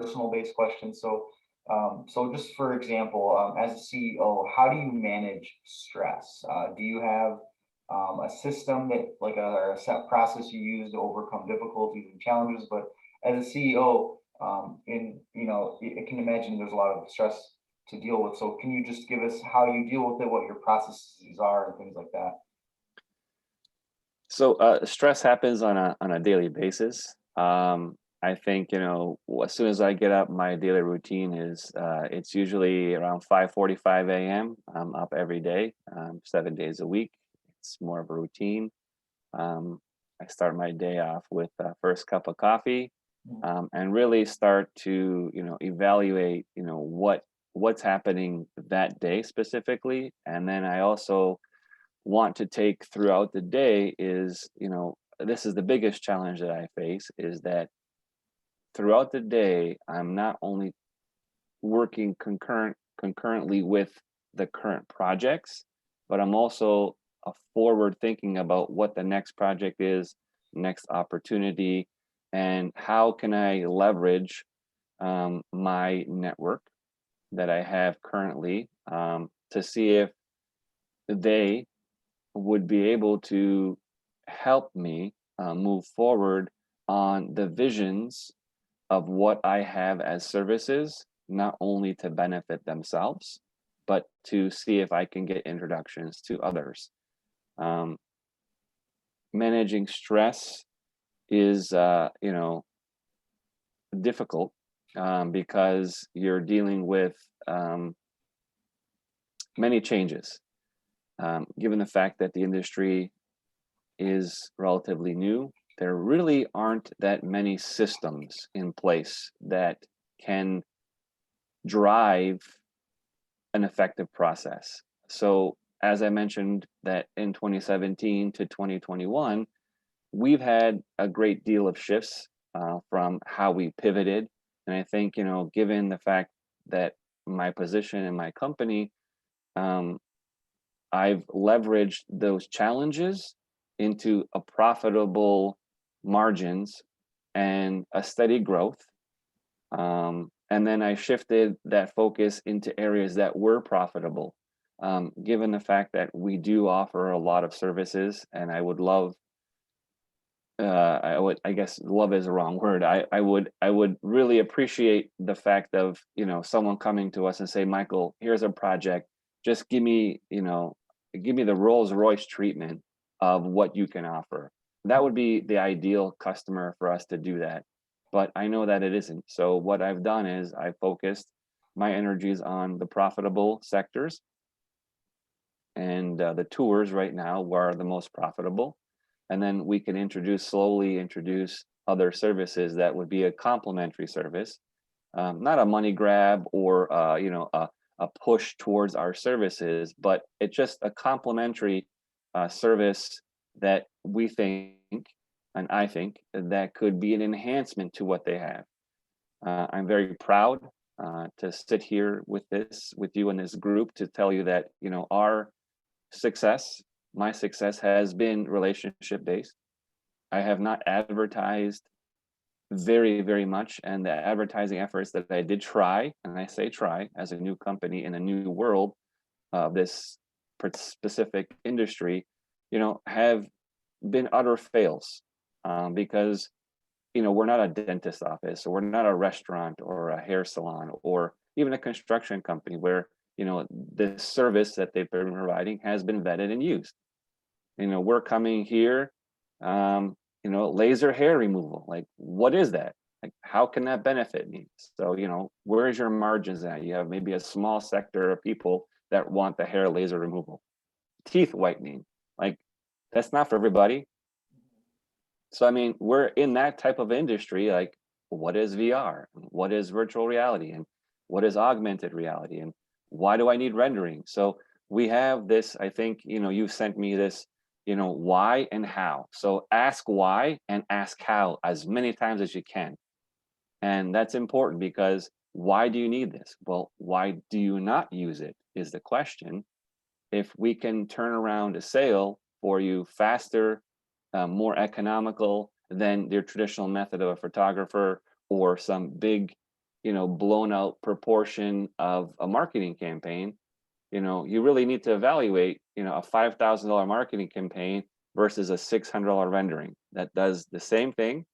personal based question. So just for example, as a CEO, how do you manage stress? Do you have a system that like a set process you use to overcome difficulties and challenges? But as a CEO, I can imagine there's a lot of stress to deal with. So can you just give us how you deal with it, what your processes are, and things like that? So stress happens on a daily basis. I think as soon as I get up, my daily routine is it's usually around 5:45 a.m. I'm up every day, 7 days a week. It's more of a routine. Um, I start my day off with first cup of coffee, and really start to evaluate what's happening that day specifically, and then I also want to take throughout the day is, this is the biggest challenge that I face, is that throughout the day, I'm not only working concurrently with the current projects, but I'm also forward thinking about what the next project is, next opportunity, and how can I leverage my network that I have currently, to see if they would be able to help me move forward on the visions of what I have as services, not only to benefit themselves, but to see if I can get introductions to others. Um, Managing stress is, difficult, because you're dealing with many changes. Given the fact that the industry is relatively new, there really aren't that many systems in place that can drive an effective process. So, as I mentioned, that in 2017 to 2021, we've had a great deal of shifts from how we pivoted. And I think, given the fact that my position in my company, um, I've leveraged those challenges into a profitable margins and a steady growth. And then I shifted that focus into areas that were profitable. Given the fact that we do offer a lot of services, and I would love, I guess love is the wrong word. I would really appreciate the fact of, someone coming to us and say, Michael, here's a project. Just give me the Rolls Royce treatment of what you can offer. That would be the ideal customer for us to do that. But I know that it isn't. So what I've done is I focused my energies on the profitable sectors, and the tours right now are the most profitable. And then we can slowly introduce other services that would be a complementary service, not a money grab or a push towards our services, but it's just a complementary service that we think, and I think that could be an enhancement to what they have. I'm very proud to sit here with you in this group to tell you that our success, my success, has been relationship based. I have not advertised very, very much, and the advertising efforts that I did try, and I say try, as a new company in a new world of this specific industry, have been utter fails, because we're not a dentist office, or we're not a restaurant or a hair salon or even a construction company where the service that they've been providing has been vetted and used. We're coming here, laser hair removal. Like, what is that? Like, how can that benefit me? So, where's your margins at? You have maybe a small sector of people that want the hair laser removal. Teeth whitening, like, that's not for everybody. So, I mean, we're in that type of industry. Like, what is VR? What is virtual reality? And what is augmented reality? And why do I need rendering? So we have this, I think, you sent me this, why and how. So ask why and ask how as many times as you can. And that's important, because why do you need this? Well, why do you not use it is the question. If we can turn around a sale for you faster, more economical than your traditional method of a photographer or some big blown out proportion of a marketing campaign, you really need to evaluate, a $5,000 marketing campaign versus a $600 rendering that does the same thing,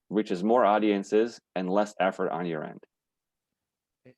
reaches more audiences and less effort on your end.